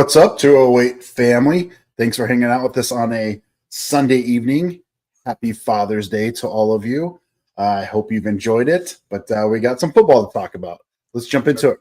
What's up, 208 family? Thanks for hanging out with us on a Sunday evening. Happy Father's Day to all of you. I hope you've enjoyed it, but we got some football to talk about. Let's jump into it.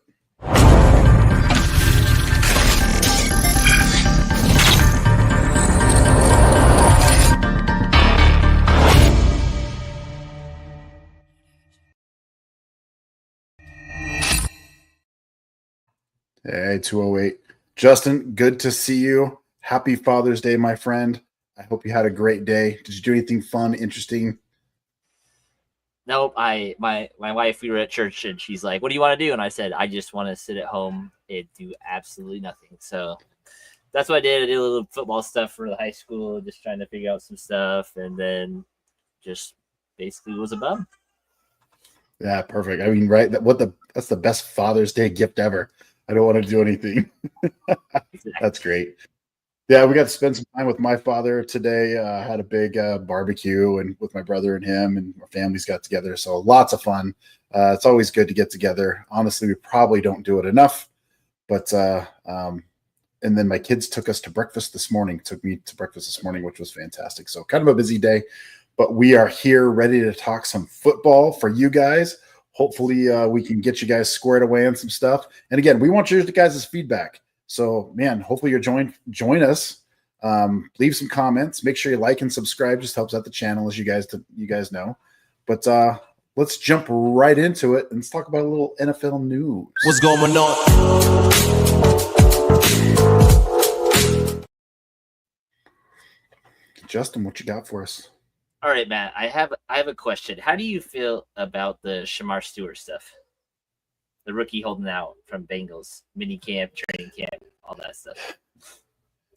Hey, 208. Justin, good to see you. Happy Father's Day, my friend. I hope you had a great day. Did you do anything fun, interesting? Nope. My wife, we were at church and she's like, "What do you want to do?" And I said, "I just want to sit at home and do absolutely nothing." So that's what I did. I did a little football stuff for the high school, just trying to figure out some stuff, and then just basically was a bum. Yeah, perfect. I mean, right? That's the best Father's Day gift ever. I don't want to do anything. Exactly. That's great. Yeah, we got to spend some time with my father today. Had a big barbecue and with my brother and him, and our families got together. So lots of fun. It's always good to get together. Honestly, we probably don't do it enough. But and then my kids took us to breakfast this morning. Took me to breakfast this morning, which was fantastic. So kind of a busy day, but we are here ready to talk some football for you guys. Hopefully, we can get you guys squared away on some stuff. And again, we want your guys' feedback. So, man, hopefully you're join us. Leave some comments. Make sure you like and subscribe. Just helps out the channel, as you guys know. But let's jump right into it and let's talk about a little NFL news. What's going on? Justin, what you got for us? All right, Matt. I have a question. How do you feel about the Shamar Stewart stuff? The rookie holding out from Bengals, mini camp, training camp, all that stuff.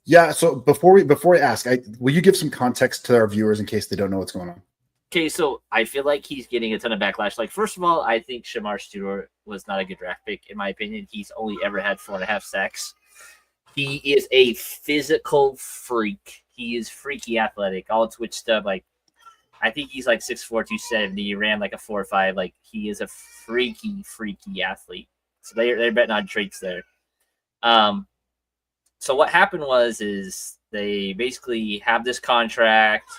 Yeah. So before I ask, will you give some context to our viewers in case they don't know what's going on? Okay, so I feel like he's getting a ton of backlash. Like, first of all, I think Shamar Stewart was not a good draft pick, in my opinion. He's only ever had 4.5 sacks. He is a physical freak. He is freaky athletic. All Twitch stuff, like, I think he's like 6'4", 270. He ran like a 4.5. Like, he is a freaky athlete. So they're betting on traits there. So what happened is they basically have this contract.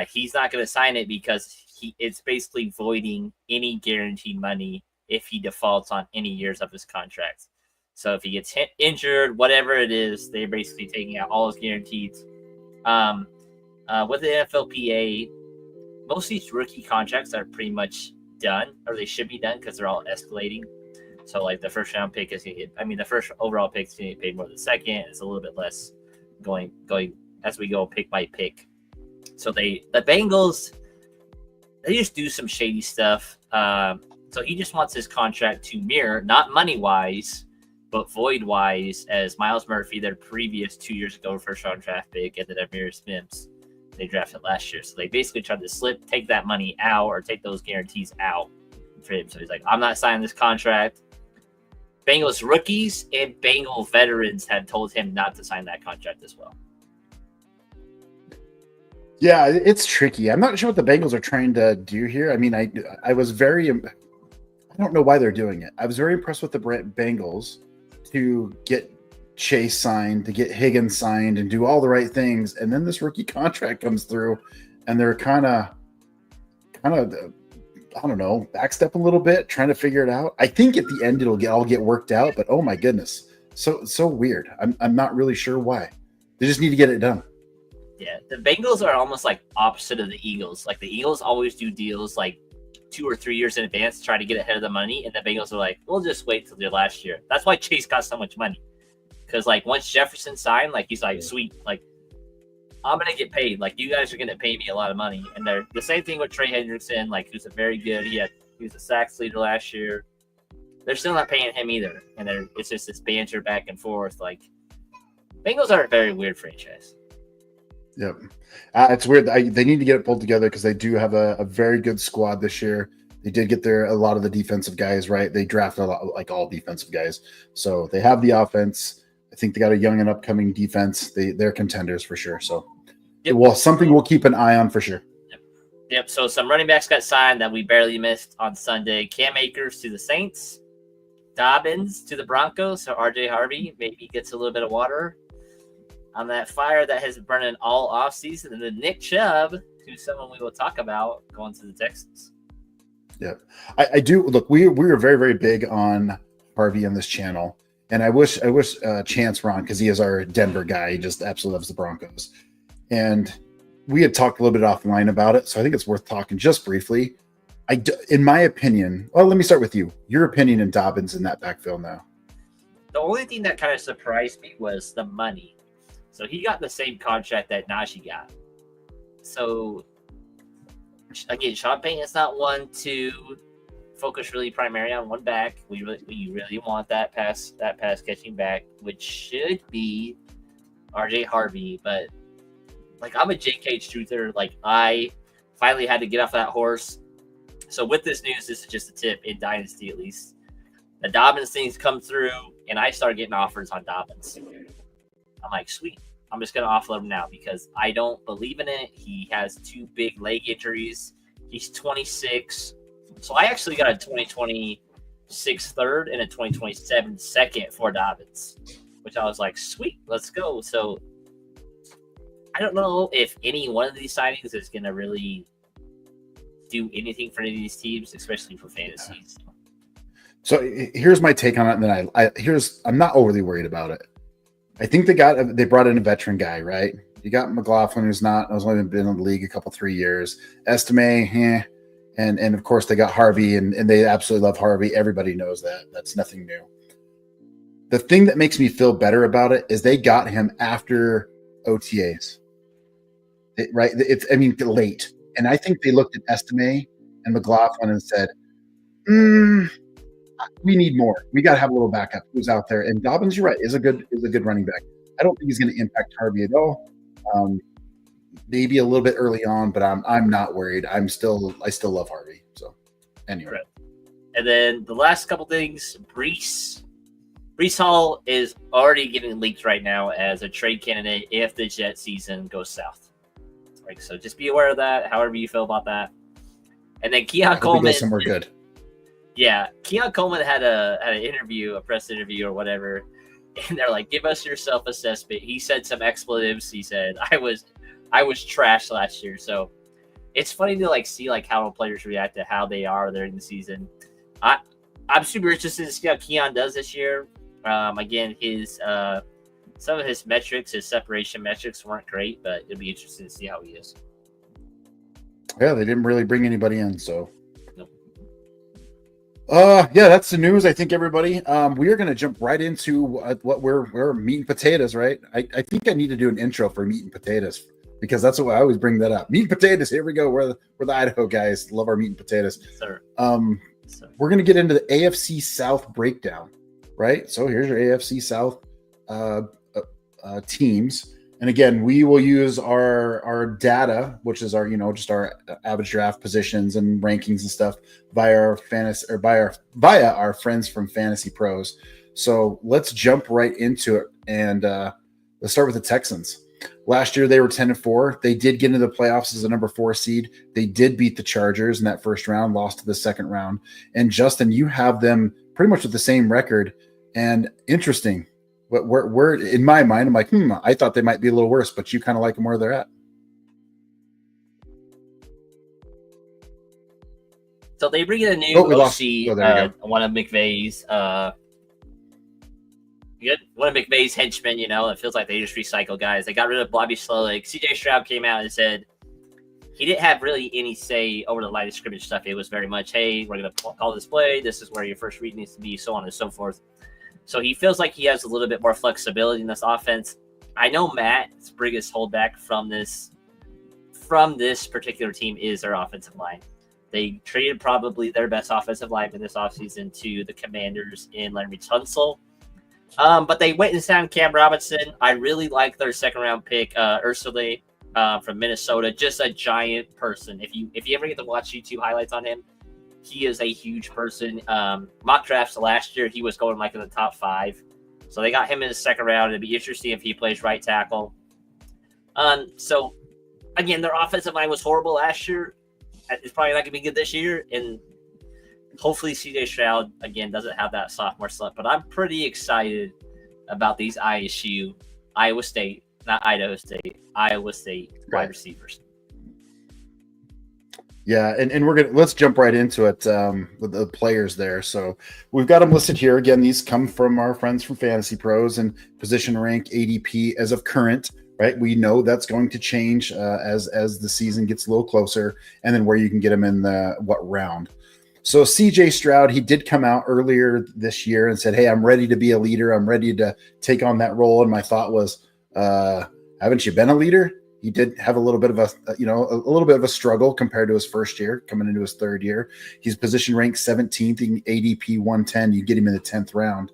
He's not going to sign it because it's basically voiding any guaranteed money if he defaults on any years of his contract. So if he gets injured, whatever it is, they're basically taking out all his guarantees. With the NFLPA, most of these rookie contracts are pretty much done, or they should be done because they're all escalating. So, like, the first round pick is going to get, the first overall pick is going to get paid more than the second. It's a little bit less going as we go pick by pick. So, the Bengals, they just do some shady stuff. So, he just wants his contract to mirror, not money-wise, but void-wise, as Myles Murphy, their previous 2 years ago first round draft pick, ended up Amir Smith. They drafted last year. So they basically tried to take that money out or take those guarantees out for him. So he's like, I'm not signing this contract. Bengals rookies and Bengal veterans had told him not to sign that contract as well. Yeah, it's tricky. I'm not sure what the Bengals are trying to do here. I mean, I was very, I don't know why they're doing it. I was very impressed with the Bengals to get Chase signed, to get Higgins signed, and do all the right things, and then this rookie contract comes through, and they're kind of, I don't know, backstep a little bit, trying to figure it out. I think at the end it'll all get worked out, but oh my goodness, so weird. I'm not really sure why. They just need to get it done. Yeah, the Bengals are almost like opposite of the Eagles. Like, the Eagles always do deals like 2 or 3 years in advance to try to get ahead of the money, and the Bengals are like, we'll just wait till the last year. That's why Chase got so much money. Because, like, once Jefferson signed, like, he's like, sweet, like, I'm going to get paid. Like, you guys are going to pay me a lot of money. And they're the same thing with Trey Hendrickson, like, who's a very good, he was a sacks leader last year. They're still not paying him either. And it's just this banter back and forth. Like, Bengals are a very weird franchise. Yep. It's weird. They need to get it pulled together because they do have a very good squad this year. They did get a lot of the defensive guys, right? They drafted a lot, like all defensive guys. So they have the offense. I think they got a young and upcoming defense. They're contenders for sure. So, yep. Well, something we'll keep an eye on for sure. Yep. So some running backs got signed that we barely missed on Sunday. Cam Akers to the Saints. Dobbins to the Broncos, so RJ Harvey maybe gets a little bit of water on that fire that has been burning all offseason. And then Nick Chubb, who's someone we will talk about, going to the Texans. Yeah, I do. Look, we were very, very big on Harvey on this channel, and I wish Chance were on because he is our Denver guy. He just absolutely loves the Broncos, and we had talked a little bit offline about it, so I think it's worth talking just briefly. In my opinion, well, let me start with you. Your opinion in Dobbins in that backfield now. The only thing that kind of surprised me was the money. So he got the same contract that Najee got. So again, Sean Payton is not one to focus really primarily on one back. We really want that pass catching back, which should be RJ Harvey. But like, I'm a JK truther. Like, I finally had to get off that horse. So with this news, this is just a tip in Dynasty at least. The Dobbins things come through, and I started getting offers on Dobbins. I'm like, sweet. I'm just going to offload him now because I don't believe in it. He has 2 big leg injuries. He's 26. So I actually got a 2026 third and a 2027 second for Dobbins, which I was like, sweet, let's go. So I don't know if any one of these signings is going to really do anything for any of these teams, especially for fantasy. So here's my take on it, and then I'm not overly worried about it. I think they brought in a veteran guy, right? You got McLaughlin, who's only been in the league a couple 3 years. Estime, and of course they got Harvey, and they absolutely love Harvey. Everybody knows that. That's nothing new. The thing that makes me feel better about it is they got him after OTAs, right? Late. And I think they looked at Estime and McLaughlin and said, we need more. We got to have a little backup who's out there. And Dobbins, you're right, is a good running back. I don't think he's going to impact Harvey at all. Maybe a little bit early on, but I'm not worried. I still love Harvey. So anyway. Right. And then the last couple things, Breece Hall is already getting leaked right now as a trade candidate if the Jet season goes south. Right, so just be aware of that, however you feel about that. And then Keon Coleman. Somewhere good. Yeah, Keon Coleman had an interview, a press interview or whatever, and they're like, "Give us your self-assessment." He said some expletives. He said, "I was trash last year." So it's funny to see how players react to how they are during the season. I'm super interested to see how Keon does this year. Again, his some of his metrics, his separation metrics weren't great, but it'll be interesting to see how he is. Yeah, they didn't really bring anybody in, so. Nope. Yeah, that's the news. I think everybody. We are going to jump right into what we're meat and potatoes, right? I think I need to do an intro for meat and potatoes because that's what I always bring that up. Meat and potatoes. Here we go. We're the Idaho guys. Love our meat and potatoes. Yes, sir. We're going to get into the AFC South breakdown, right? So here's your AFC South teams. And again, we will use our data, which is our just our average draft positions and rankings and stuff via our friends from Fantasy Pros. So let's jump right into it, and let's start with the Texans. Last year they were 10-4. They did get into the playoffs as a number 4 seed. They did beat the Chargers in that first round, lost to the second round. And Justin, you have them pretty much with the same record. And interesting. We're in my mind, I'm like, I thought they might be a little worse, but you kind of like them where they're at. So they bring in a new OC, one of McVay's henchmen. It feels like they just recycle guys. They got rid of Bobby Slowick. CJ Stroud came out and said he didn't have really any say over the line of scrimmage stuff. It was very much, hey, we're going to call this play. This is where your first read needs to be, so on and so forth. So he feels like he has a little bit more flexibility in this offense. I know Matt's biggest holdback from this particular team is their offensive line. They traded probably their best offensive lineman this offseason to the Commanders in Larry Tunsil. But they went and signed Cam Robinson. I really like their second-round pick, Ursula from Minnesota. Just a giant person. If you ever get to watch YouTube highlights on him, he is a huge person. Mock drafts last year, he was going in the top 5. So they got him in the second round. It'd be interesting if he plays right tackle. So, again, their offensive line was horrible last year. It's probably not going to be good this year. And Hopefully, CJ Stroud again doesn't have that sophomore slump. But I'm pretty excited about these Iowa State, not Idaho State, Iowa State wide receivers. Yeah, and let's jump right into it with the players there. So we've got them listed here. Again, these come from our friends from Fantasy Pros and position rank ADP as of current. Right, we know that's going to change as the season gets a little closer, and then where you can get them in what round. So CJ Stroud, he did come out earlier this year and said, "Hey, I'm ready to be a leader. I'm ready to take on that role." And my thought was, haven't you been a leader? He did have a little bit of a struggle compared to his first year, coming into his third year. He's position ranked 17th in ADP 110. You get him in the 10th round.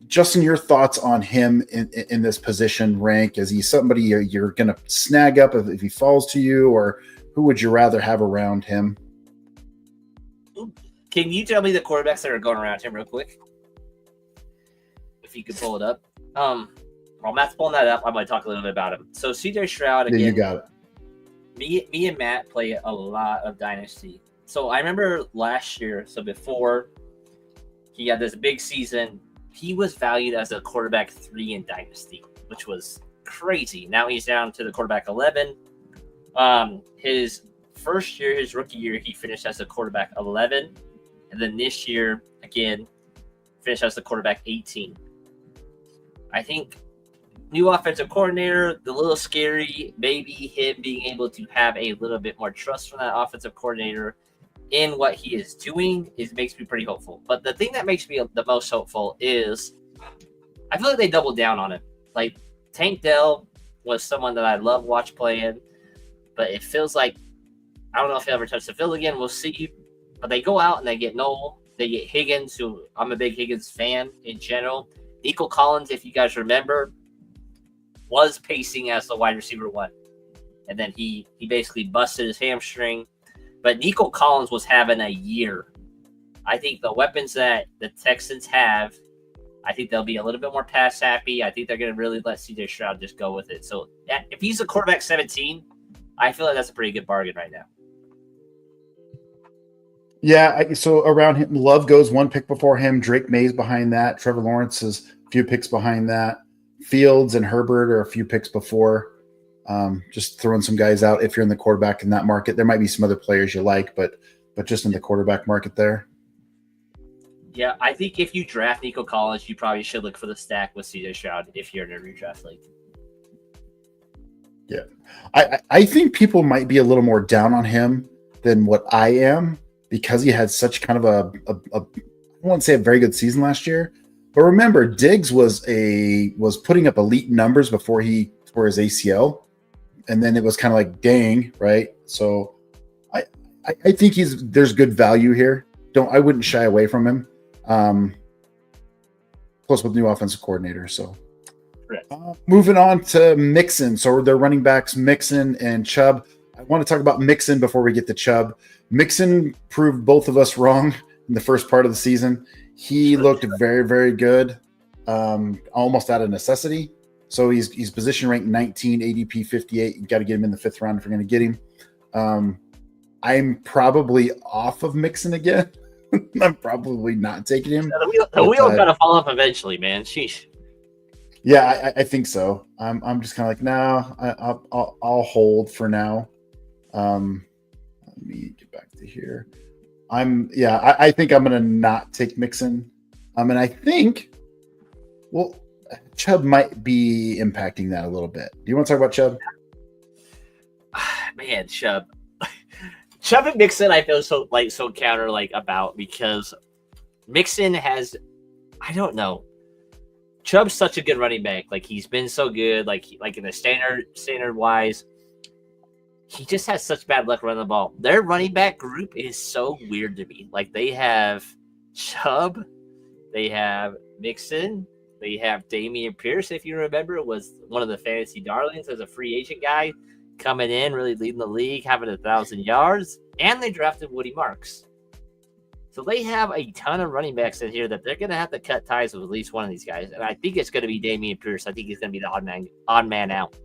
Justin, your thoughts on him in this position rank? Is he somebody you're going to snag up if he falls to you, or who would you rather have around him? Can you tell me the quarterbacks that are going around him real quick? If you could pull it up. While Matt's pulling that up, I'm going to talk a little bit about him. So CJ Stroud, again, you got it. Me and Matt play a lot of Dynasty. So I remember last year, so before he had this big season, he was valued as a quarterback 3 in Dynasty, which was crazy. Now he's down to the quarterback 11. His first year, his rookie year, he finished as a quarterback 11. And then this year, again, finished as the quarterback 18. I think new offensive coordinator, the little scary, maybe him being able to have a little bit more trust from that offensive coordinator in what he is doing makes me pretty hopeful. But the thing that makes me the most hopeful is I feel like they doubled down on him. Like Tank Dell was someone that I love watch playing, but it feels like I don't know if he'll ever touch the field again. We'll see. But they go out and they get Noel. They get Higgins, who I'm a big Higgins fan in general. Nico Collins, if you guys remember, was pacing as the wide receiver 1. And then he basically busted his hamstring. But Nico Collins was having a year. I think the weapons that the Texans have, I think they'll be a little bit more pass happy. I think they're going to really let CJ Stroud just go with it. So if he's a quarterback 17, I feel like that's a pretty good bargain right now. Yeah, so around him, Love goes 1 pick before him. Drake May's behind that. Trevor Lawrence is a few picks behind that. Fields and Herbert are a few picks before. Just throwing some guys out if you're in the quarterback in that market. There might be some other players you like, but just in the quarterback market there. Yeah, I think if you draft Nico Collins, you probably should look for the stack with CJ Stroud if you're in a redraft league. Yeah, I think people might be a little more down on him than what I am because he had such kind of I won't say a very good season last year. But remember, Diggs was putting up elite numbers before he tore his ACL, and then it was kind of like, dang, right? So I think there's good value here. I wouldn't shy away from him. Plus with new offensive coordinator. So moving on to Mixon. So they're running backs Mixon and Chubb. I want to talk about Mixon before we get to Chubb. Mixon proved both of us wrong in the first part of the season. He looked very, very good, almost out of necessity. So he's position ranked 19, ADP 58. You got to get him in the 5th round if you're going to get him. I'm probably off of Mixon again. I'm probably not taking him. The wheel got to fall off eventually, man. Sheesh. Yeah, I think so. I'm just kind of like, no, I'll hold for now. Let me get back to here. I think I'm going to not take Mixon. And I think, Chubb might be impacting that a little bit. Do you want to talk about Chubb? Man, Chubb and Mixon, I feel so counter about because Mixon has, I don't know. Chubb's such a good running back. He's been so good. Like in the standard wise, he just has such bad luck running the ball. Their running back group is so weird to me. They have Chubb, they have Mixon, they have Dameon Pierce. If you remember, was one of the fantasy darlings as a free agent guy coming in, really leading the league, having 1,000 yards, and they drafted Woody Marks. So they have a ton of running backs in here that they're going to have to cut ties with at least one of these guys. And I think it's going to be Dameon Pierce. I think he's going to be the odd man out.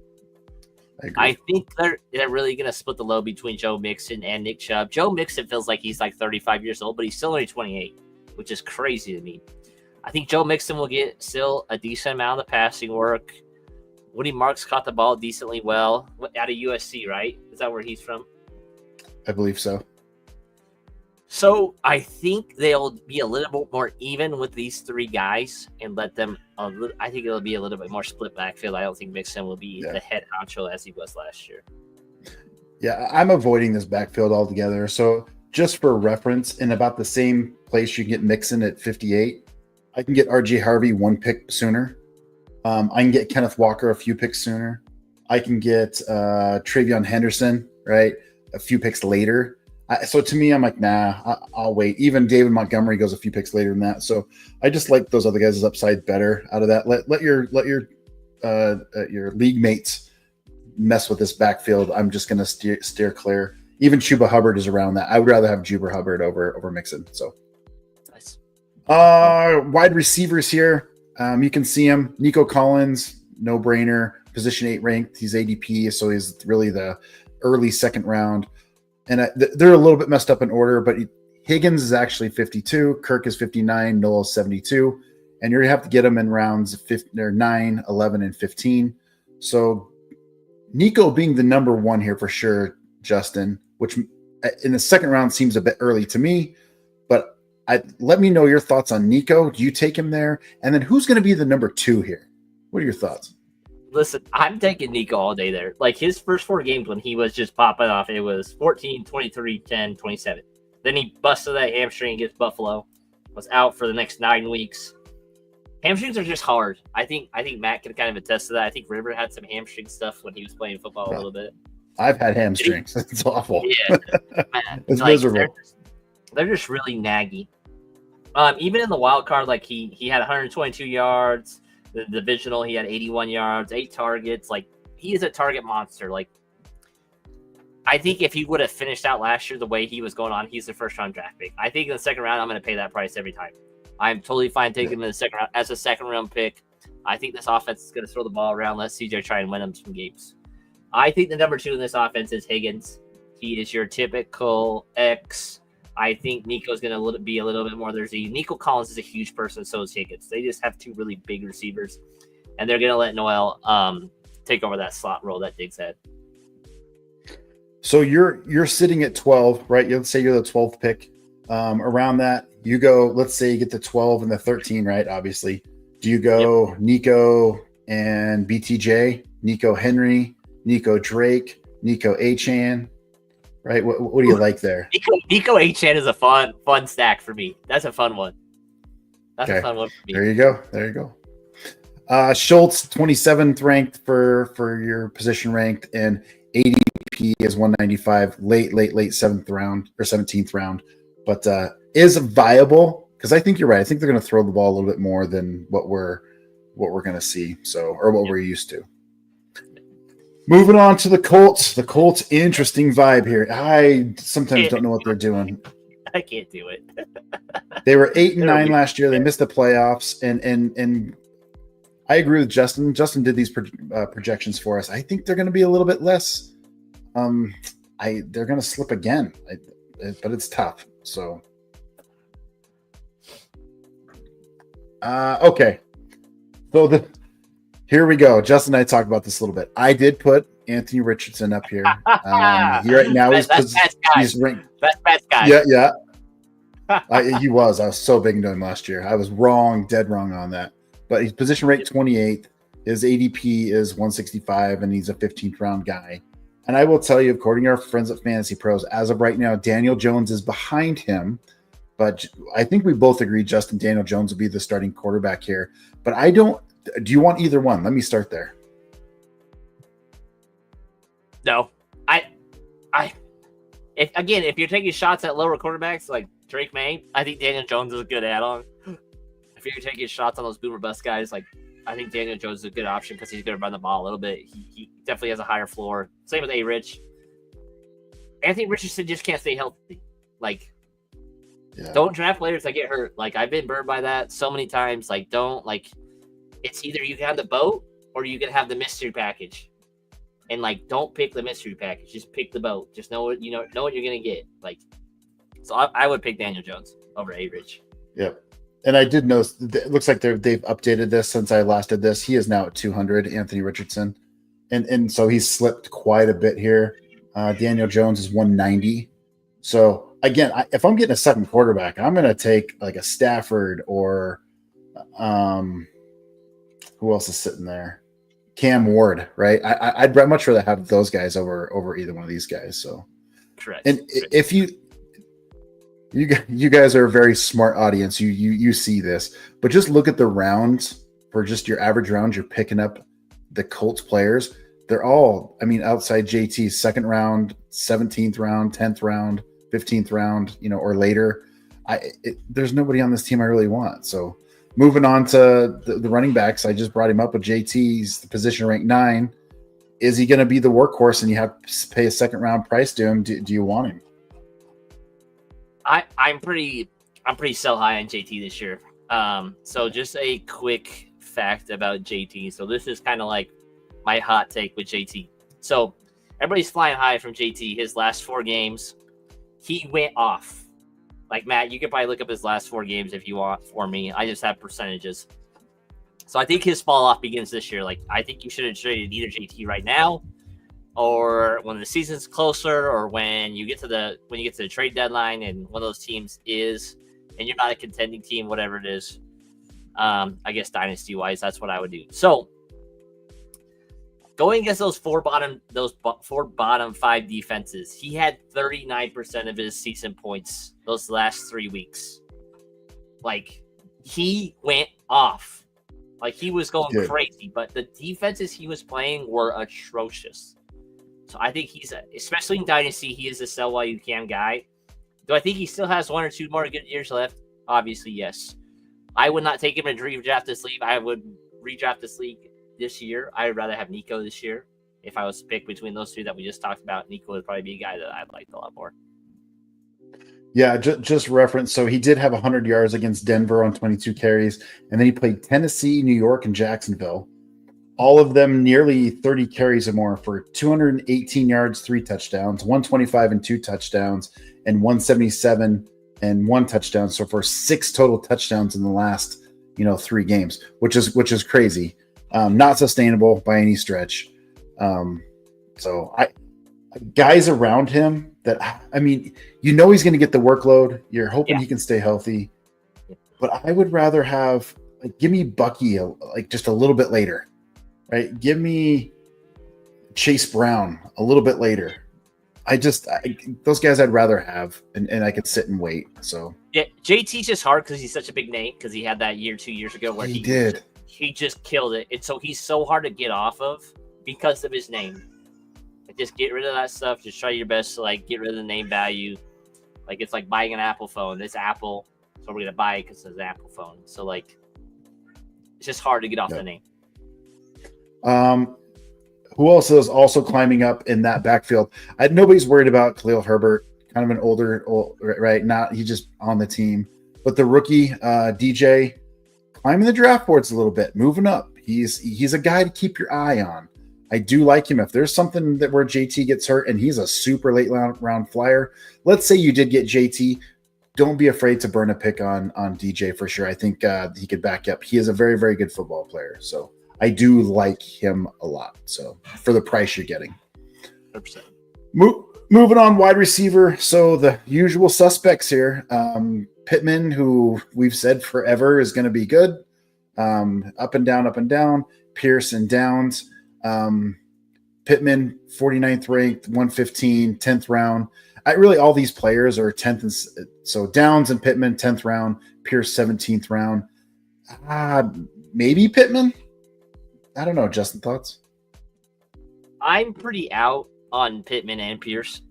I agree. I think they're really going to split the load between Joe Mixon and Nick Chubb. Joe Mixon feels like he's like 35 years old, but he's still only 28, which is crazy to me. I think Joe Mixon will get still a decent amount of the passing work. Woody Marks caught the ball decently well out of USC, right? Is that where he's from? I believe so. So I think they'll be a little bit more even with these three guys and let them. I think it'll be a little bit more split backfield. I don't think Mixon will be the head honcho as he was last year. Yeah, I'm avoiding this backfield altogether. So just for reference, in about the same place you can get Mixon at 58, I can get RJ Harvey 1 pick sooner. I can get Kenneth Walker a few picks sooner. I can get Travion Henderson, right, a few picks later. So to me, I'm like, nah, I'll wait. Even David Montgomery goes a few picks later than that. So I just like those other guys' upside better out of that. Let your league mates mess with this backfield. I'm just going to steer clear. Even Chuba Hubbard is around that. I would rather have Chuba Hubbard over Mixon. So nice. Wide receivers here. You can see him. Nico Collins, no brainer. Position 8 ranked. He's ADP, so he's really the early second round. And they're a little bit messed up in order, but Higgins is actually 52, Kirk is 59, Noel is 72, and you're going to have to get them in rounds 9, 11, and 15. So Nico being the number 1 here for sure, Justin, which in the second round seems a bit early to me, but let me know your thoughts on Nico. Do you take him there? And then who's going to be the number 2 here? What are your thoughts? Listen, I'm taking Nico all day there. Like his first 4 games when he was just popping off, it was 14, 23, 10, 27. Then he busted that hamstring against Buffalo, was out for the next 9 weeks. Hamstrings are just hard. I think Matt can kind of attest to that. I think River had some hamstring stuff when he was playing football a little bit. I've had hamstrings. It's awful. Yeah, man. It's miserable. They're just really naggy. Even in the wild card, like he had 122 yards. The divisional, he had 81 yards, 8 targets. Like, he is a target monster. Like, I think if he would have finished out last year the way he was going on, he's the first-round draft pick. I think in the second round, I'm going to pay that price every time. I'm totally fine taking him in the second round as a second-round pick. I think this offense is going to throw the ball around. Let CJ try and win him some games. I think the number 2 in this offense is Higgins. He is your typical X. I think Nico's going to be a little bit more there. Nico Collins is a huge person, so is Higgins. They just have 2 really big receivers, and they're going to let Noel take over that slot role that Diggs had. So you're sitting at 12, right? Let's say you're the 12th pick. Around that, you go. Let's say you get the 12 and the 13, right? Obviously, do you go Nico and BTJ, Nico Henry, Nico Drake, Nico Achane? Right, what do you like there? Nico Achane is a fun stack for me. That's a fun one. That's a fun one for me. There you go. Schultz, 27th ranked for your position ranked, and ADP is 195, late 7th round or 17th round, but is viable because I think you're right. I think they're going to throw the ball a little bit more than what we're going to see, or what we're used to. Moving on to the Colts. The Colts, interesting vibe here. I sometimes don't know what they're doing. I can't do it. They were 8-9 last year. They missed the playoffs, and I agree with Justin. Justin did these projections for us. I think they're going to be a little bit less. They're going to slip again, but it's tough. So, okay. So here we go. Justin and I talked about this a little bit. I did put Anthony Richardson up here. Right now he's ranked. Best guy. Yeah. He was. I was so big into him last year. I was dead wrong on that. But he's position ranked 28th. His ADP is 165, and he's a 15th round guy. And I will tell you, according to our friends at Fantasy Pros, as of right now, Daniel Jones is behind him. But I think we both agree, Justin, Daniel Jones will be the starting quarterback here. But I don't. Do you want either one? Let me start there. No, if you're taking shots at lower quarterbacks like Drake May, I think Daniel Jones is a good add-on. If you're taking shots on those boomer bust guys, like I think Daniel Jones is a good option because he's going to run the ball a little bit. He definitely has a higher floor. Same with A-Rich. Anthony Richardson just can't stay healthy. Don't draft players that get hurt. Like I've been burned by that so many times. It's either you can have the boat or you can have the mystery package. And like, don't pick the mystery package. Just pick the boat. Just know what know what you're gonna get. Like, so I would pick Daniel Jones over A-Rich. Yep. And I did notice it looks like they've updated this since I last did this. He is now at 200, Anthony Richardson, and so he's slipped quite a bit here. Daniel Jones is 190. So again, if I'm getting a second quarterback, I'm going to take like a Stafford or who else is sitting there? Cam Ward, right? I'd much rather have those guys over either one of these guys. So correct. And if you guys are a very smart audience, you see this, but just look at the rounds for just your average rounds you're picking up the Colts players. They're all, I mean, outside JT's second round, 17th round, 10th round, 15th round, or later. There's nobody on this team I really want. So moving on to the running backs, I just brought him up with JT's the position ranked 9. Is he going to be the workhorse and you have to pay a second round price to him? Do you want him? I'm pretty sell high on JT this year. So just a quick fact about JT. So this is kind of like my hot take with JT. So everybody's flying high from JT. His last 4 games, he went off. Like, Matt, you could probably look up his last 4 games if you want for me. I just have percentages. So I think his fall off begins this year. Like, I think you should have traded either JT right now, or when the season's closer, or when you get to the trade deadline and one of those teams is, and you're not a contending team, whatever it is. I guess dynasty wise, that's what I would do. So going against those four bottom 5 defenses, he had 39% of his season points those last 3 weeks. Like, he went off. Like, he was going crazy, but the defenses he was playing were atrocious. So I think especially in Dynasty, he is a sell while you can guy. Do I think he still has 1 or 2 more good years left? Obviously, yes. I would not take him in redraft this league. I would redraft this league this year. I would rather have Nico this year. If I was to pick between those 2 that we just talked about, Nico would probably be a guy that I'd like a lot more. Yeah, just reference. So he did have 100 yards against Denver on 22 carries, and then he played Tennessee, New York, and Jacksonville. All of them nearly 30 carries or more for 218 yards, 3 touchdowns, 125 and 2 touchdowns, and 177 and 1 touchdown. So for 6 total touchdowns in the last 3 games, which is crazy. Not sustainable by any stretch. So guys around him that, I mean, he's going to get the workload. You're hoping he can stay healthy, but I would rather have, give me Bucky just a little bit later, right? Give me Chase Brown a little bit later. Those guys I'd rather have, and I could sit and wait. So yeah, JT's just hard because he's such a big name, because he had that year 2 years ago where he just killed it. And so he's so hard to get off of because of his name. Just get rid of that stuff. Just try your best to get rid of the name value. Like, it's like buying an Apple phone. It's Apple, so we're gonna buy it because it's an Apple phone. So it's just hard to get off the name. Who else is also climbing up in that backfield? Nobody's worried about Khalil Herbert, kind of an older, right? He's just on the team. But the rookie DJ climbing the draft boards a little bit, moving up. He's a guy to keep your eye on. I do like him. If there's something where JT gets hurt and he's a super late round flyer, let's say you did get JT, don't be afraid to burn a pick on DJ for sure. I think he could back up. He is a very, very good football player. So I do like him a lot. So for the price you're getting. 100%. Moving on, wide receiver. So the usual suspects here. Pittman, who we've said forever is going to be good. Up and down. Pierce and Downs. Pittman, 49th ranked, 115, 10th round. All these players are 10th. So Downs and Pittman, 10th round. Pierce, 17th round. Maybe Pittman? I don't know. Justin, thoughts? I'm pretty out on Pittman and Pierce,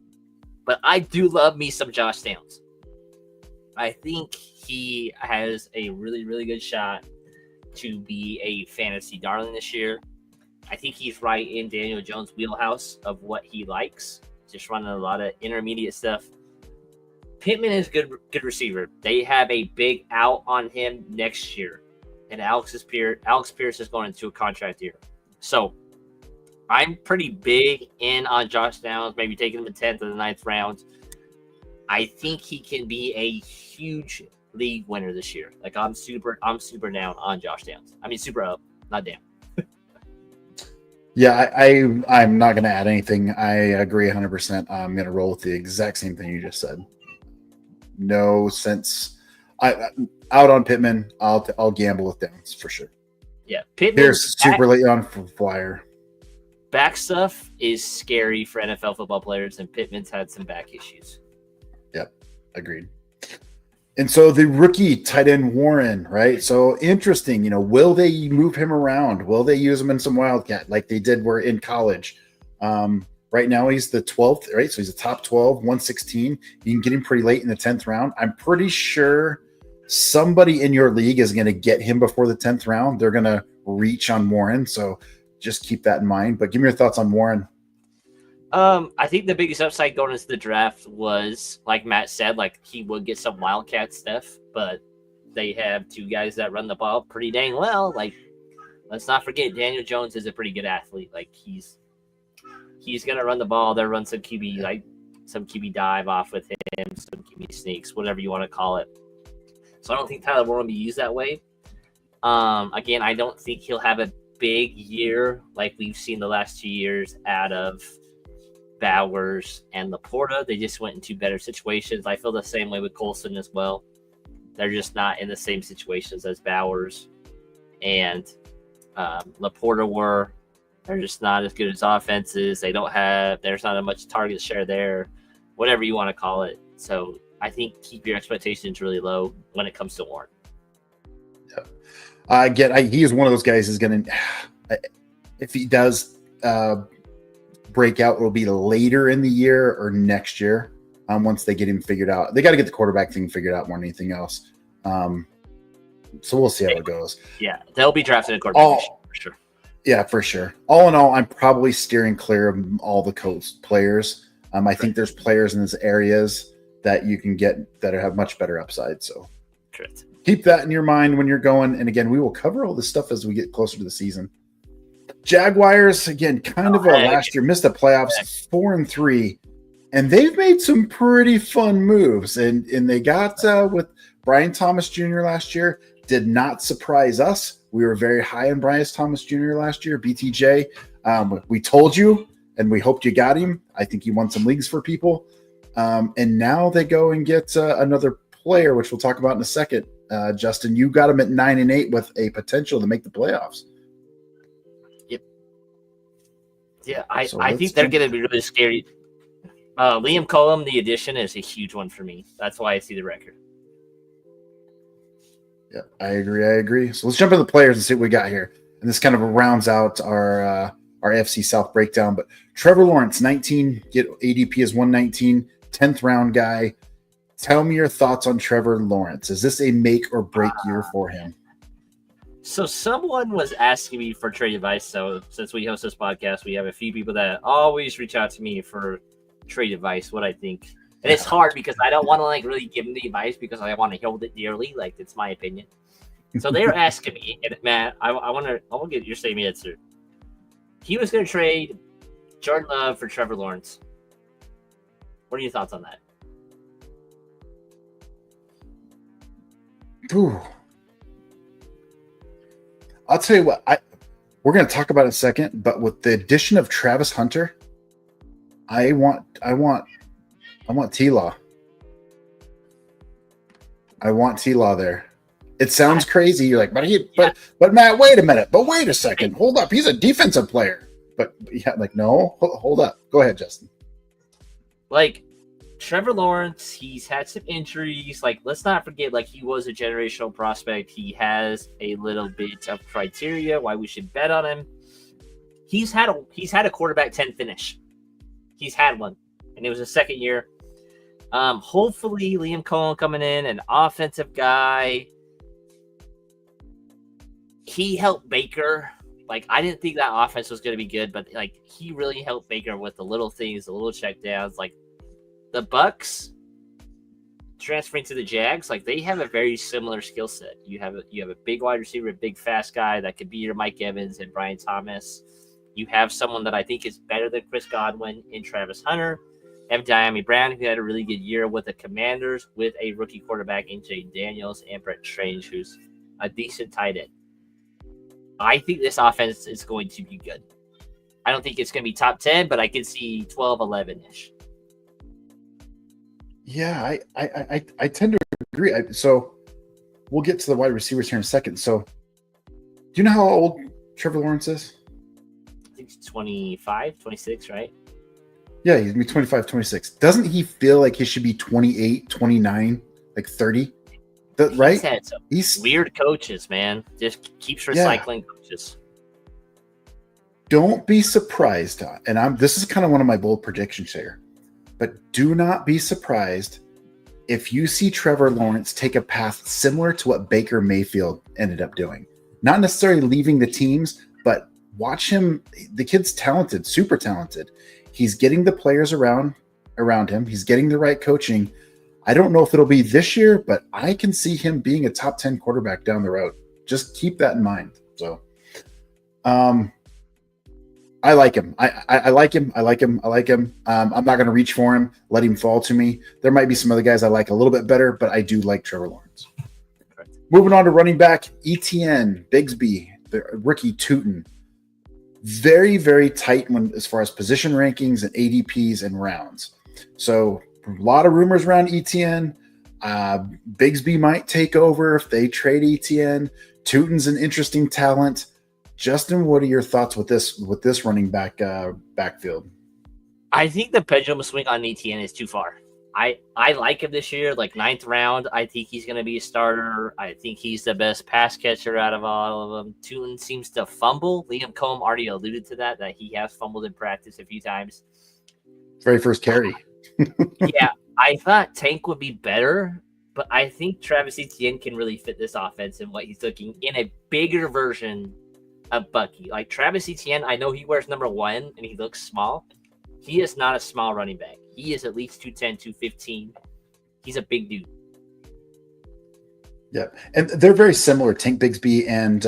but I do love me some Josh Downs. I think he has a really, really good shot to be a fantasy darling this year. I think he's right in Daniel Jones' wheelhouse of what he likes, just running a lot of intermediate stuff. Pittman is good receiver. They have a big out on him next year, and Alex Pierce is going into a contract year. So I'm pretty big in on Josh Downs, maybe taking him in 10th or the 9th round. I think he can be a huge league winner this year. Like I'm super down on Josh Downs. I mean super up, not down. Yeah, I'm not going to add anything. I agree 100%. I'm going to roll with the exact same thing you just said. No sense. Out on Pittman. I'll gamble with Downs for sure. Yeah, Pittman. There's super late on flyer. Back stuff is scary for NFL football players, and Pittman's had some back issues. Yep, agreed. And so the rookie tight end Warren, right? So interesting, will they move him around? Will they use him in some Wildcat like they did were in college? Right now he's the 12th, right? So he's a top 12, 116. You can get him pretty late in the 10th round. I'm pretty sure somebody in your league is going to get him before the 10th round. They're going to reach on Warren. So just keep that in mind. But give me your thoughts on Warren. I think the biggest upside going into the draft was, like Matt said, like he would get some Wildcat stuff, but they have two guys that run the ball pretty dang well. Like, let's not forget, Daniel Jones is a pretty good athlete. Like he's gonna run the ball. They'll run some QB dive off with him, some QB sneaks, whatever you want to call it. So I don't think Tyler Warren will be used that way. Again, I don't think he'll have a big year like we've seen the last 2 years out of Bowers and Laporta. They just went into better situations. I feel the same way with Colson as well. They're just not in the same situations as Bowers and Laporta were. They're just not as good as offenses. There's not as much target share there, whatever you want to call it. So I think keep your expectations really low when it comes to Warren. Yeah. He is one of those guys who's going to, if he does break out, it'll be later in the year or next year once they get him figured out. They got to get the quarterback thing figured out more than anything else. So we'll see how it goes. Yeah, they'll be drafting a quarterback for sure. Yeah, for sure. All in all, I'm probably steering clear of all the coast players. I think there's players in these areas that you can get that have much better upside. So correct. Keep that in your mind when you're going. And again, we will cover all this stuff as we get closer to the season. Jaguars, again, kind of last year, missed the playoffs, 4-3. And they've made some pretty fun moves. And they got with Brian Thomas Jr. last year. Did not surprise us. We were very high on Brian Thomas Jr. last year, BTJ. We told you, and we hoped you got him. I think he won some leagues for people. And now they go and get another player, which we'll talk about in a second. Justin, you got him at 9-8 with a potential to make the playoffs. Yep. Yeah, I think they're going to be really scary. Liam Cullum, the addition, is a huge one for me. That's why I see the record. Yeah, I agree. So let's jump into the players and see what we got here. And this kind of rounds out our AFC South breakdown. But Trevor Lawrence, 19, get ADP as 119, 10th round guy. Tell me your thoughts on Trevor Lawrence. Is this a make or break year for him? So someone was asking me for trade advice. So since we host this podcast, we have a few people that always reach out to me for trade advice, what I think. And it's hard because I don't want to really give them the advice because I want to hold it dearly. Like, it's my opinion. So they're asking me, and Matt, I want to get your same answer. He was going to trade Jordan Love for Trevor Lawrence. What are your thoughts on that? Ooh. I'll tell you what, we're going to talk about it in a second, but with the addition of Travis Hunter, I want T-Law. I want T-Law there. It sounds crazy. You're like, but Matt, wait a minute. But wait a second. Hold up. He's a defensive player. But yeah, no, hold up. Go ahead, Justin. Trevor Lawrence, he's had some injuries. Let's not forget, he was a generational prospect. He has a little bit of criteria why we should bet on him. He's had a quarterback 10 finish. He's had one, and it was his second year. Hopefully, Liam Cohen coming in, an offensive guy. He helped Baker. I didn't think that offense was going to be good, but he really helped Baker with the little things, the little checkdowns. The Bucks transferring to the Jags, they have a very similar skill set. You have a big wide receiver, a big fast guy that could be your Mike Evans and Brian Thomas. You have someone that I think is better than Chris Godwin in Travis Hunter. Have Diami Brown, who had a really good year with the Commanders, with a rookie quarterback in Jay Daniels, and Brett Strange, who's a decent tight end. I think this offense is going to be good. I don't think it's going to be top 10, but I can see 12, 11-ish. Yeah, I tend to agree. So we'll get to the wide receivers here in a second. So do you know how old Trevor Lawrence is? I think he's 25, 26, right? Yeah, he's going to be 25, 26. Doesn't he feel like he should be 28, 29, like 30? Right? He's had some weird coaches, man. Just keeps recycling coaches. Don't be surprised, and this is kind of one of my bold predictions here, but do not be surprised if you see Trevor Lawrence take a path similar to what Baker Mayfield ended up doing. Not necessarily leaving the teams, but watch him. The kid's talented, super talented. He's getting the players around him. He's getting the right coaching. I don't know if it'll be this year, but I can see him being a top 10 quarterback down the road. Just keep that in mind. So, I like him. I like him. I like him. I like him. I'm not going to reach for him, let him fall to me. There might be some other guys I like a little bit better, but I do like Trevor Lawrence. Right. Moving on to running back, ETN, Bigsby, the rookie Tootin. Very, very tight as far as position rankings and ADPs and rounds. So a lot of rumors around ETN. Bigsby might take over if they trade ETN. Tootin's an interesting talent. Justin, what are your thoughts with this running back backfield? I think the pendulum swing on ETN is too far. I like him this year, like 9th round. I think he's going to be a starter. I think he's the best pass catcher out of all of them. Tootin seems to fumble. Liam Combs already alluded to that he has fumbled in practice a few times. Very first carry. Yeah, I thought Tank would be better, but I think Travis Etienne can really fit this offense and what he's looking in a bigger version of Bucky. Like Travis Etienne, I know he wears number 1 and he looks small. He is not a small running back. He is at least 210, 215. He's a big dude. Yeah, and they're very similar. Tank Bigsby and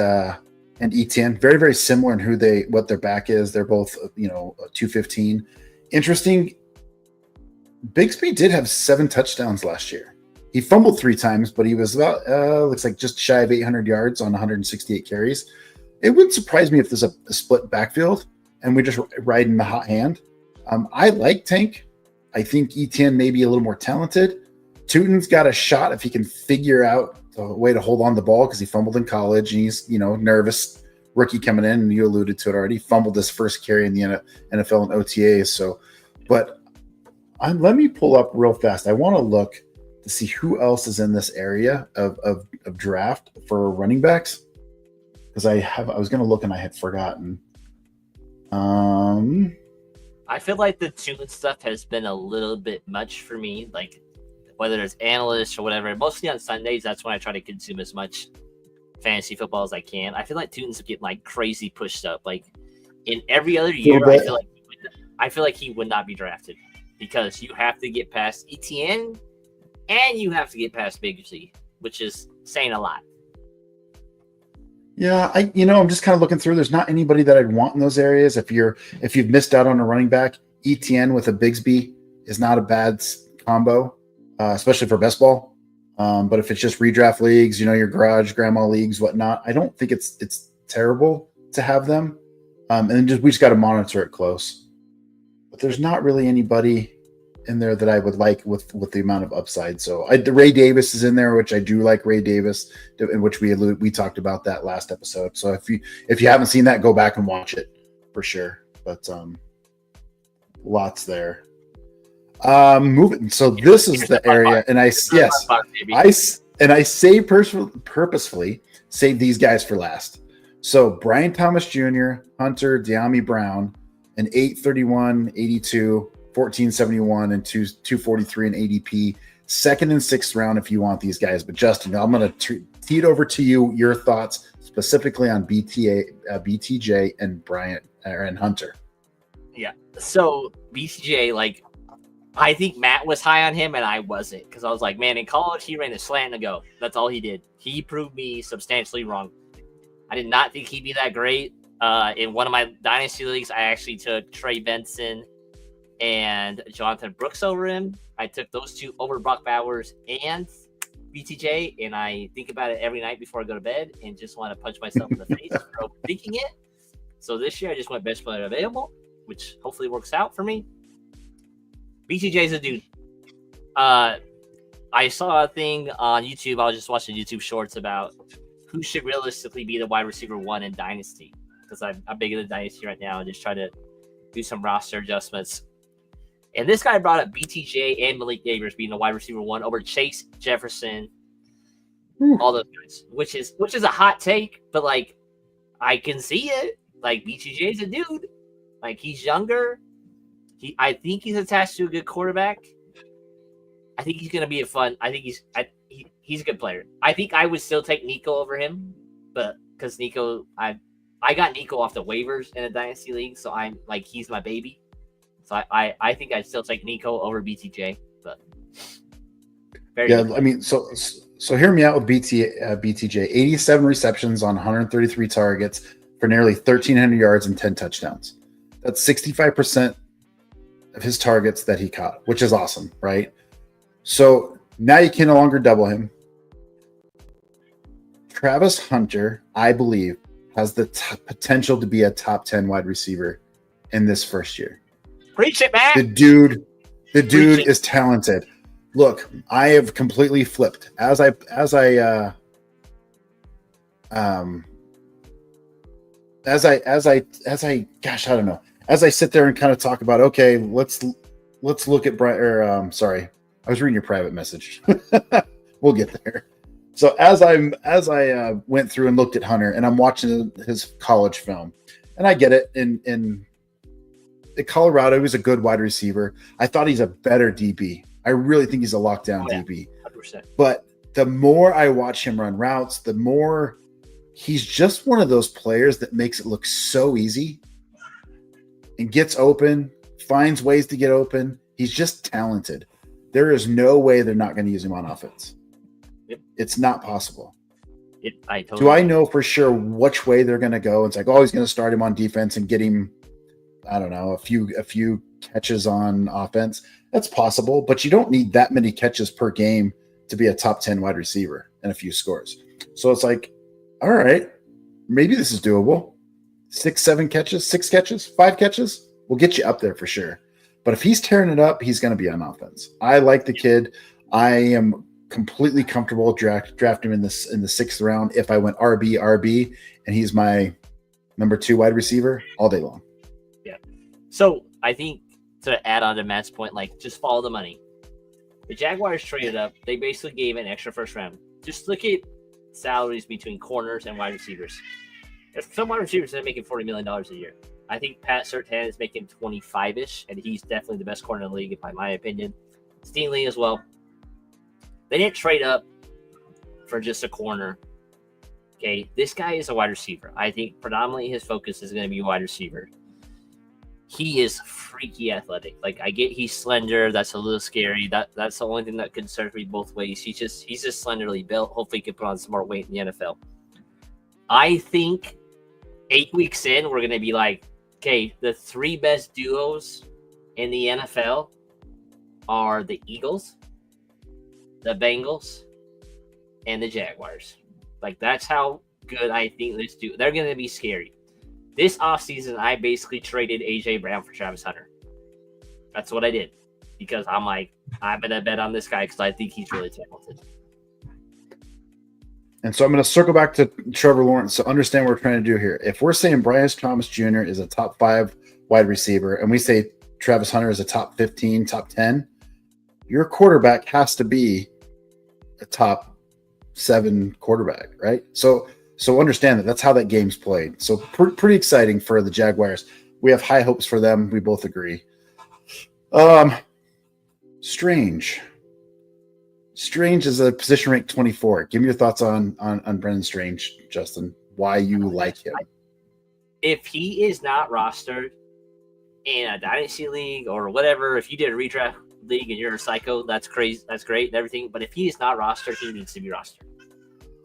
Etienne, very, very similar in what their back is. They're both 215. Interesting. Bigsby did have 7 touchdowns last year. He fumbled 3 times, but he was about looks like just shy of 800 yards on 168 carries. It wouldn't surprise me if there's a split backfield and we just ride in the hot hand. I like Tank. I think Etienne may be a little more talented. Tootin's got a shot if he can figure out a way to hold on the ball because he fumbled in college and he's nervous. Rookie coming in, and you alluded to it already. Fumbled his first carry in the NFL and OTAs. So, but let me pull up real fast. I want to look to see who else is in this area of draft for running backs. Because I was going to look and I had forgotten. I feel like the Tootin stuff has been a little bit much for me. Like whether it's analysts or whatever, mostly on Sundays, that's when I try to consume as much fantasy football as I can. I feel like Tootin's getting like crazy pushed up. Like in every other year, I feel like he would not be drafted because you have to get past ETN and you have to get past Bigsby, which is saying a lot. Yeah, I'm just kind of looking through. There's not anybody that I'd want in those areas. If you've missed out on a running back, ETN with a Bigsby is not a bad combo, especially for best ball. But if it's just redraft leagues, your garage, grandma leagues, whatnot, I don't think it's terrible to have them. And then we just got to monitor it close. But there's not really anybody in there that I would like with the amount of upside. So Ray Davis is in there, which I do like Ray Davis, in which we talked about that last episode. So if you haven't seen that, go back and watch it for sure. But lots there. Moving. So this is the area, and I say purposefully save these guys for last. So Brian Thomas Jr., Hunter, Diami Brown, an 831, 82, 1471, and 243 in ADP. 2nd and 6th round if you want these guys. But Justin, I'm going to tee it over to you. Your thoughts specifically on BTJ and Bryant and Hunter. Yeah. So BTJ, I think Matt was high on him and I wasn't because I was like, man, in college he ran a slant and go. That's all he did. He proved me substantially wrong. I did not think he'd be that great. In one of my dynasty leagues, I actually took Trey Benson and Jonathan Brooks over him. I took those two over Brock Bowers and BTJ, and I think about it every night before I go to bed and just want to punch myself in the face for thinking it. So this year I just went best player available, which hopefully works out for me. BTJ's a dude. I saw a thing on YouTube. I was just watching YouTube shorts about who should realistically be the wide receiver 1 in Dynasty, because I'm big in the Dynasty right now and just try to do some roster adjustments. And this guy brought up BTJ and Malik Davis being the wide receiver 1 over Chase, Jefferson, all those guys, which is a hot take, but like I can see it. Like BTJ's a dude. Like he's younger. I think he's attached to a good quarterback. I think he's gonna be a fun. I think he's a good player. I think I would still take Nico over him, but because Nico, I got Nico off the waivers in a dynasty league, so I'm like he's my baby. So I think I'd still take Nico over BTJ, but yeah, I mean, so hear me out with BTJ. 87 receptions on 133 targets for nearly 1,300 yards and 10 touchdowns. That's 65% of his targets that he caught, which is awesome, right? So now you can no longer double him. Travis Hunter, I believe, has the potential to be a top 10 wide receiver in this first year. Preach it, man. The dude is talented. Look, I have completely flipped as I gosh, I don't know. As I sit there and kind of talk about, okay, let's look at Brian. Sorry, I was reading your private message. We'll get there. So as I went through and looked at Hunter, and I'm watching his college film, and I get it. In Colorado, he was a good wide receiver. I thought he's a better DB. I really think he's a lockdown DB. 100%. But the more I watch him run routes, the more he's just one of those players that makes it look so easy and gets open, finds ways to get open. He's just talented. There is no way they're not going to use him on offense. Yep. It's not possible. Totally Do I know for sure which way they're going to go? It's like, oh, he's going to start him on defense and get him, I don't know, a few catches on offense. That's possible, but you don't need that many catches per game to be a top 10 wide receiver and a few scores. So it's like, all right, maybe this is doable. 6 catches, 5 catches. We'll get you up there for sure. But if he's tearing it up, he's going to be on offense. I like the kid. I am completely comfortable drafting him in the 6th round. If I went RB, and he's my number 2 wide receiver all day long. Yeah. So I think to add on to Matt's point, like just follow the money. The Jaguars traded up. They basically gave an extra first round. Just look at salaries between corners and wide receivers. There's some wide receivers that are making $40 million a year. I think Pat Surtain is making 25-ish, and he's definitely the best corner in the league, by my opinion. Steenley as well. They didn't trade up for just a corner. Okay, this guy is a wide receiver. I think predominantly his focus is going to be wide receiver. He is freaky athletic. Like, I get he's slender. That's a little scary. That's the only thing that concerns me both ways. He's just slenderly built. Hopefully he can put on some more weight in the NFL. I think 8 weeks in, we're going to be like, okay, the 3 best duos in the NFL are the Eagles, the Bengals, and the Jaguars. Like, that's how good I think this duo. They're going to be scary. This offseason, I basically traded A.J. Brown for Travis Hunter. That's what I did. Because I'm like, I'm going to bet on this guy because I think he's really talented. And so I'm going to circle back to Trevor Lawrence to understand what we're trying to do here. If we're saying Bryce Thomas Jr. is a top 5 wide receiver, and we say Travis Hunter is a top 15, top 10, your quarterback has to be a top 7 quarterback, right? So understand that that's how that game's played. So pretty exciting for the Jaguars. We have high hopes for them. We both agree. Strange is a position ranked 24. Give me your thoughts on Brendan Strange, Justin. Why you like him? If he is not rostered in a dynasty league or whatever, if you did a redraft league and you're a psycho, that's crazy. That's great and everything. But if he is not rostered, he needs to be rostered.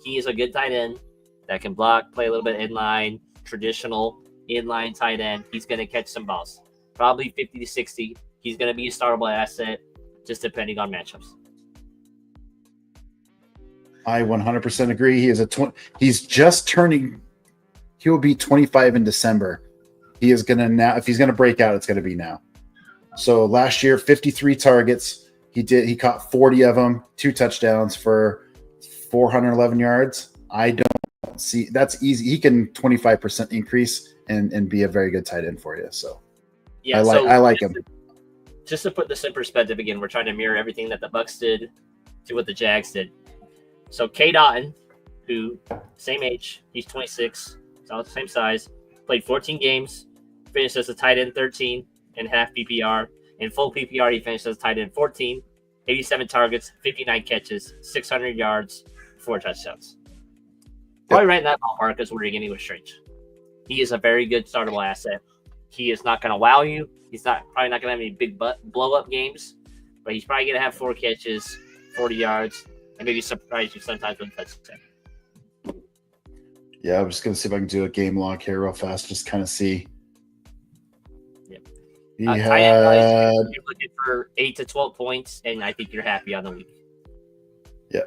He is a good tight end that can block, play a little bit in line, traditional inline tight end. He's going to catch some balls, probably 50 to 60. He's going to be a startable asset, just depending on matchups. I 100% agree. He's just turning. He will be 25 in December. He is going to now. If he's going to break out, it's going to be now. So last year, 53 targets. He caught 40 of them, 2 touchdowns for 411 yards. I don't see that's easy. He can 25% increase and be a very good tight end for you. So yeah, I like him. Just to put this in perspective again, we're trying to mirror everything that the Bucs did to what the Jags did. So K. Dotton, who same age, he's 26, it's all the same size, played 14 games, finished as a tight end 13 and half PPR. In full PPR, he finished as a tight end 14, 87 targets, 59 catches, 600 yards, 4 touchdowns. Probably right in that ballpark is where you're getting with Strange. He is a very good startable asset. He is not going to wow you. He's probably not going to have any big blow-up games, but he's probably going to have 4 catches, 40 yards, and maybe surprise you sometimes with a touchdown. Yeah, I'm just going to see if I can do a game log here real fast, just kind of see. Yep. You're looking for 8 to 12 points, and I think you're happy on the week. Yeah.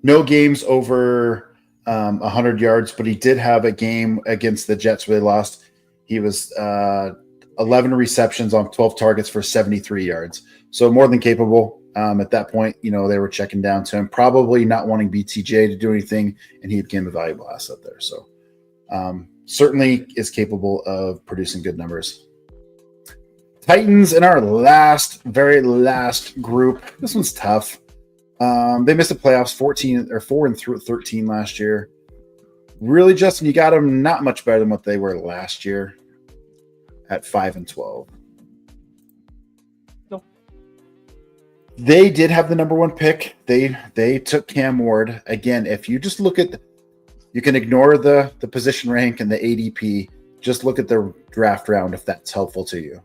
No games over 100 yards, but he did have a game against the Jets where they lost. He was 11 receptions on 12 targets for 73 yards. So more than capable. At that point, they were checking down to him, probably not wanting BTJ to do anything, and he became a valuable asset there. So certainly is capable of producing good numbers. Titans in our very last group. This one's tough. They missed the playoffs 4-13 last year. Really, Justin, you got them not much better than what they were last year at 5-12. No. They did have the number 1 pick. They took Cam Ward. Again, if you just look at, you can ignore the position rank and the ADP. Just look at the draft round if that's helpful to you.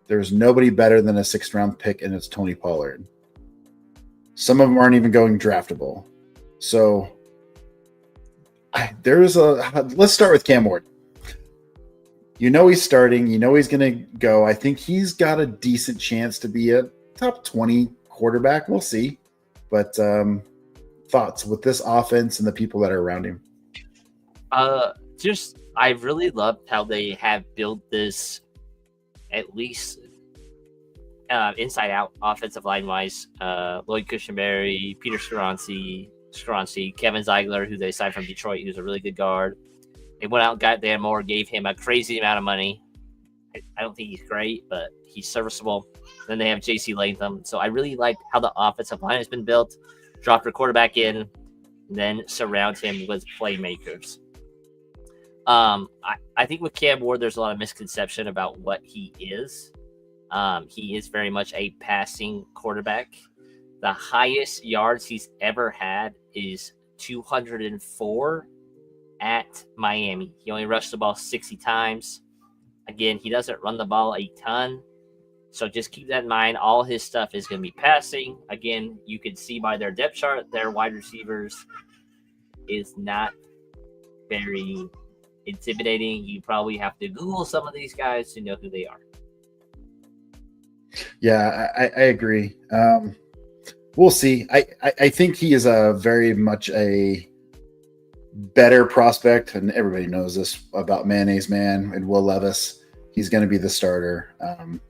There's nobody better than a 6th round pick, and it's Tony Pollard. Some of them aren't even going draftable. So let's start with Cam Ward. He's starting. He's going to go. I think he's got a decent chance to be a top 20 quarterback. We'll see. But thoughts with this offense and the people that are around him? I really loved how they have built this, at least inside out offensive line wise. Lloyd Cushenberry, Peter Skoronski, Kevin Ziegler, who they signed from Detroit, who's a really good guard. They went out and got Dan Moore, gave him a crazy amount of money. I don't think he's great, but he's serviceable. Then they have J.C. Latham. So I really like how the offensive line has been built. Drop your quarterback in, then surround him with playmakers. I think with Cam Ward, there's a lot of misconception about what he is. He is very much a passing quarterback. The highest yards he's ever had is 204 at Miami. He only rushed the ball 60 times. Again, he doesn't run the ball a ton. So just keep that in mind. All his stuff is going to be passing. Again, you can see by their depth chart, their wide receivers is not very intimidating. You probably have to Google some of these guys to know who they are. Yeah, I agree. We'll see. I think he is a very much a better prospect, and everybody knows this about Mayonnaise Man and Will Levis. He's going to be the starter.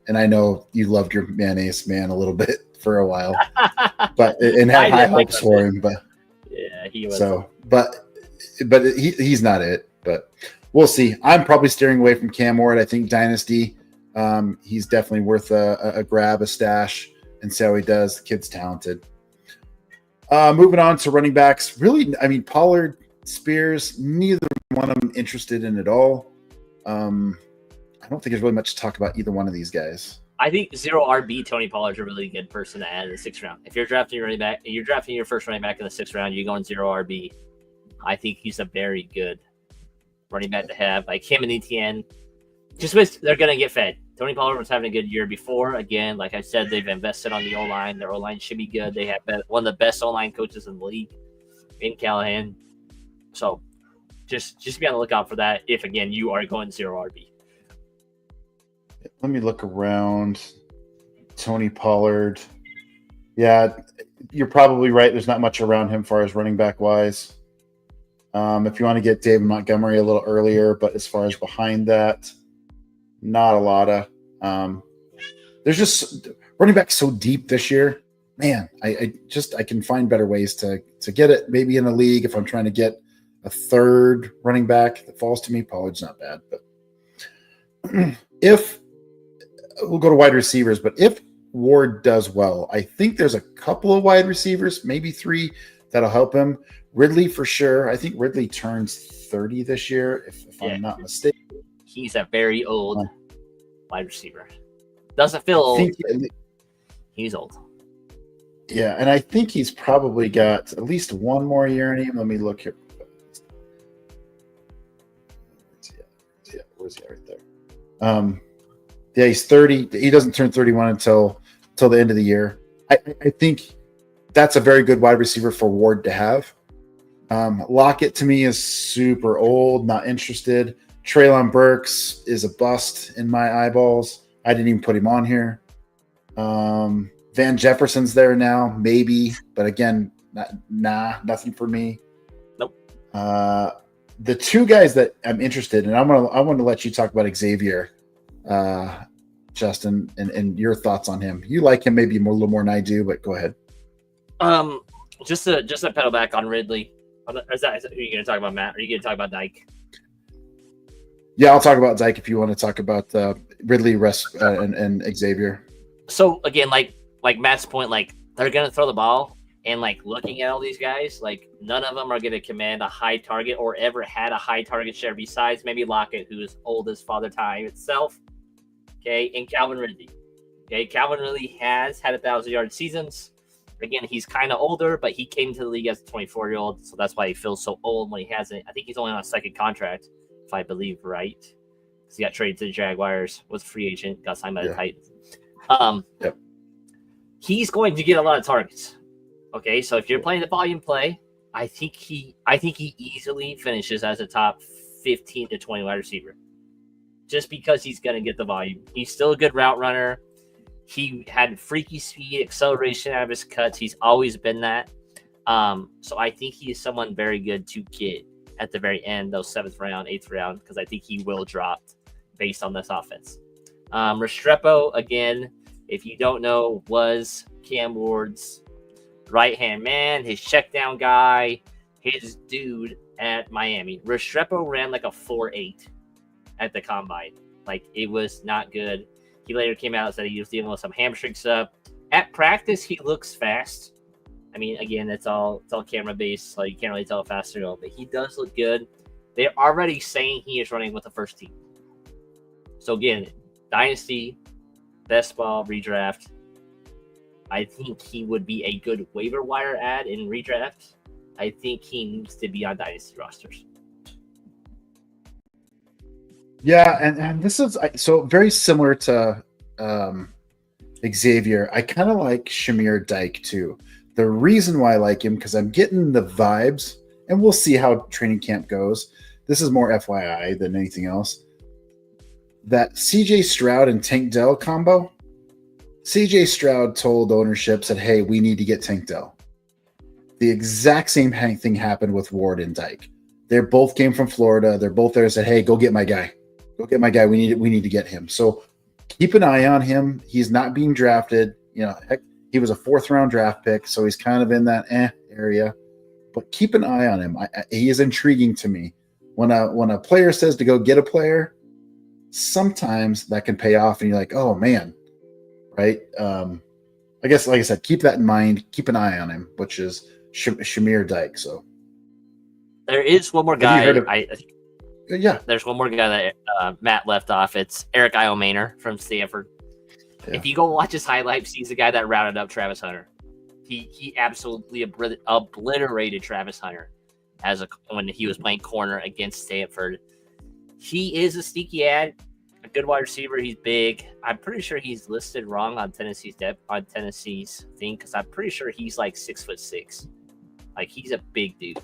And I know you loved your Mayonnaise Man a little bit for a while, but and had high hopes for him. But yeah, he was. So, but he's not it. But we'll see. I'm probably steering away from Cam Ward. I think Dynasty. He's definitely worth a grab, a stash, and see how he does. The kid's talented. Moving on to running backs. Really, I mean, Pollard, Spears, neither one of them interested in at all. I don't think there's really much to talk about either one of these guys. I think 0 RB Tony Pollard's a really good person to add in the 6th round. If you're drafting your running back, you're drafting your first running back in the 6th round, you're going 0 RB. I think he's a very good running back to have. Like him and Etienne, they're going to get fed. Tony Pollard was having a good year before. Again, like I said, they've invested on the O-line. Their O-line should be good. They have one of the best O-line coaches in the league in Callahan. So just be on the lookout for that. If again you are going 0 RB. Let me look around. Tony Pollard. Yeah, you're probably right. There's not much around him far as running back wise. If you want to get David Montgomery a little earlier, but as far as behind that, not a lot of. There's just running back so deep this year. Man, I can find better ways to get it. Maybe in a league if I'm trying to get a third running back that falls to me. Pollard's not bad, but if we'll go to wide receivers, but if Ward does well, I think there's a couple of wide receivers, maybe 3, that'll help him. Ridley for sure. I think Ridley turns 30 this year, if I'm not mistaken. He's a very old wide receiver. Doesn't feel old. He's old. Yeah, and I think he's probably got at least one more year in him. Let me look here. Where's he at? Right there. Yeah, he's 30. He doesn't turn 31 until the end of the year. I think that's a very good wide receiver for Ward to have. Lockett to me is super old, not interested. Treylon Burks is a bust in my eyeballs. I didn't even put him on here. Van Jefferson's there now, maybe, but again, nothing for me. Nope. The 2 guys that I'm interested in, I want to let you talk about Xavier, Justin, and your thoughts on him. You like him maybe a little more than I do, but go ahead. Just to pedal back on Ridley. Are you going to talk about Matt? Or are you going to talk about Dyke? Yeah, I'll talk about Dyke if you want to talk about Ridley, and Xavier. So again, like Matt's point, like they're going to throw the ball, and like looking at all these guys, like none of them are going to command a high target or ever had a high target share besides maybe Lockett, who is old as father time itself. Okay, and Calvin Ridley. Okay, Calvin Ridley has had 1,000-yard seasons. Again, he's kind of older, but he came to the league as a 24-year-old, so that's why he feels so old when he hasn't. I think he's only on a second contract, if I believe right. Because he got traded to the Jaguars, was a free agent, got signed by the Titans. Yep. He's going to get a lot of targets. Okay, so if you're playing the volume play, I think he easily finishes as a top 15 to 20 wide receiver. Just because he's going to get the volume. He's still a good route runner. He had freaky speed, acceleration out of his cuts. He's always been that. So I think he is someone very good to get at the very end, those 7th round, 8th round, because I think he will drop based on this offense. Restrepo, again, if you don't know, was Cam Ward's right-hand man, his check down guy, his dude at Miami. Restrepo ran like a 4.8 at the combine. Like, it was not good. He later came out and said he was dealing with some hamstring stuff. At practice, he looks fast. I mean, again, it's all camera based, so you can't really tell how fast they're going, but he does look good. They're already saying he is running with the first team. So again, Dynasty, best ball, redraft. I think he would be a good waiver wire ad in redraft. I think he needs to be on Dynasty rosters. Yeah, and this is so very similar to Xavier. I kind of like Shamir Dyke too. The reason why I like him, because I'm getting the vibes, and we'll see how training camp goes. This is more FYI than anything else. That CJ Stroud and Tank Dell combo. CJ Stroud told ownership, said, hey, we need to get Tank Dell. The exact same thing happened with Ward and Dyke. They both came from Florida. They're both there and said, hey, go get my guy. Go get my guy. We need to get him. So keep an eye on him. He's not being drafted. You know, heck, he was a 4th round draft pick, so he's kind of in that area. But keep an eye on him. He is intriguing to me. When a player says to go get a player, sometimes that can pay off, and you're like, oh man, right? I guess, like I said, keep that in mind. Keep an eye on him, which is Shamir Dyke. So there is one more guy. Yeah, there's one more guy that Matt left off. It's Eric Iomaner from Stanford. Yeah. If you go watch his highlights, he's the guy that rounded up Travis Hunter. He absolutely obliterated Travis Hunter when he was playing corner against Stanford. He is a sneaky ad, a good wide receiver. He's big. I'm pretty sure he's listed wrong on Tennessee's thing, because I'm pretty sure he's like 6'6". Like, he's a big dude.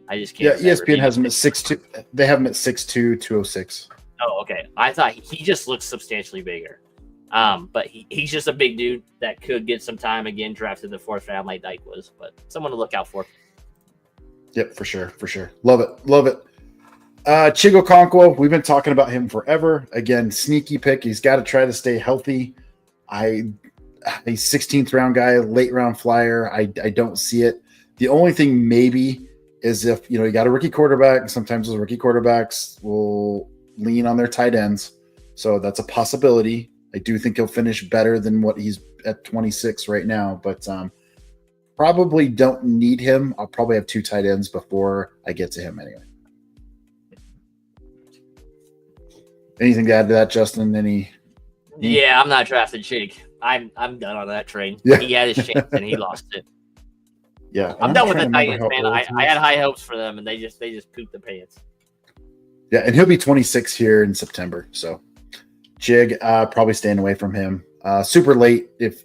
I just Yeah, can't remember. ESPN has him at 6'2". They have him at 6'2", 206. Oh, okay. I thought he just looks substantially bigger. But he's just a big dude that could get some time again, drafted in the 4th round like Dyke was. But someone to look out for. Yep, for sure. Love it. Chigo Okonkwo, we've been talking about him forever. Again, sneaky pick. He's got to try to stay healthy. A 16th round guy, late round flyer. I don't see it. The only thing maybe is if you got a rookie quarterback. Sometimes those rookie quarterbacks will lean on their tight ends, so that's a possibility. I do think he'll finish better than what he's at 26 right now, but probably don't need him. I'll probably have 2 tight ends before I get to him anyway. Anything to add to that, Justin? Yeah, I'm not drafting Chig. I'm done on that train. Yeah. He had his chance and he lost it. Yeah, I'm done with the Titans, man. I had high hopes for them and they just pooped the pants. Yeah, and he'll be 26 here in September. So Chig, probably staying away from him. Super late if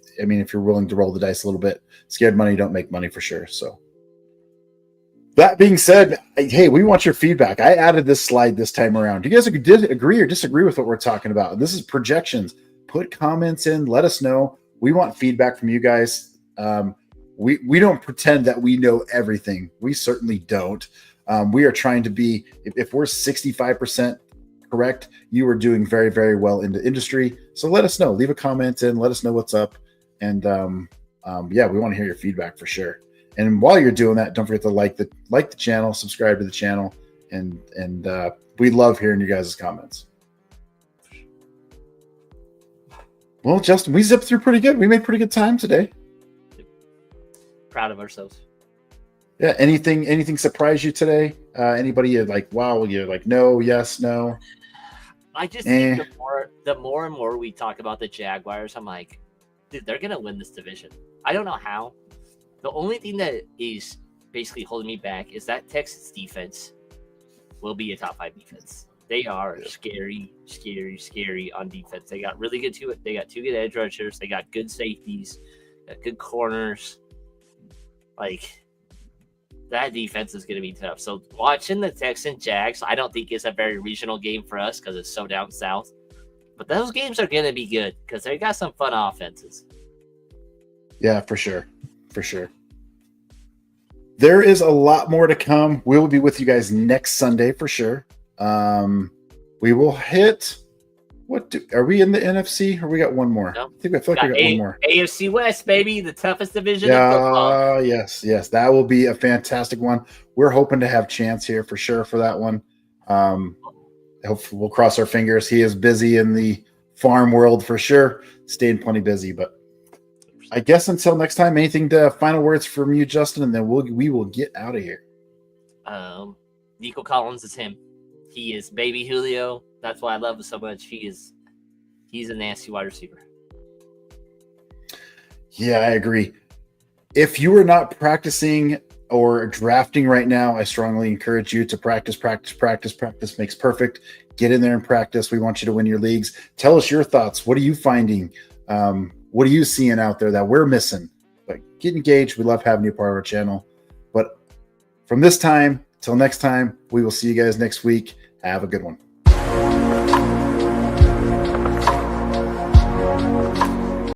you're willing to roll the dice a little bit. Scared money don't make money for sure. So that being said, hey, we want your feedback. I added this slide this time around. Do you guys agree or disagree with what we're talking about? This is projections. Put comments in. Let us know. We want feedback from you guys. We don't pretend that we know everything. We certainly don't. We are trying to be, if we're 65% correct, you are doing very, very well in the industry. So let us know. Leave a comment in. Let us know what's up. And we want to hear your feedback for sure. And while you're doing that, don't forget to like the channel, subscribe to the channel, and we love hearing you guys' comments. Well, Justin, we zipped through pretty good. We made pretty good time today. Proud of ourselves. Yeah. Anything surprise you today? Anybody you're like, wow, you're like, no, yes, no. I just think the more and more we talk about the Jaguars, I'm like, dude, they're gonna win this division. I don't know how. The only thing that is basically holding me back is that Texas defense will be a top 5 defense. They are scary on defense. They got really good they got 2 good edge rushers. They got good safeties, got good corners. Like, that defense is going to be tough. So watching the Texans Jags, I don't think it's a very regional game for us because it's so down south. But those games are going to be good because they got some fun offenses. Yeah, for sure. There is a lot more to come. We will be with you guys next Sunday for sure. We will hit. Are we in the NFC or we got one more? No. I feel like we got one more. AFC West, baby, the toughest division of football. Yes, that will be a fantastic one. We're hoping to have Chance here for sure for that one. Hopefully we'll cross our fingers. He is busy in the farm world for sure, staying plenty busy. But I guess until next time, final words from you, Justin, and then we will get out of here. Nico Collins is him. He is baby Julio. That's why I love him so much. He's a nasty wide receiver. Yeah, I agree. If you are not practicing or drafting right now, I strongly encourage you to practice. Practice makes perfect. Get in there and practice. We want you to win your leagues. Tell us your thoughts. What are you finding? What are you seeing out there that we're missing? But get engaged. We love having you part of our channel. But from this time till next time, we will see you guys next week. Have a good one.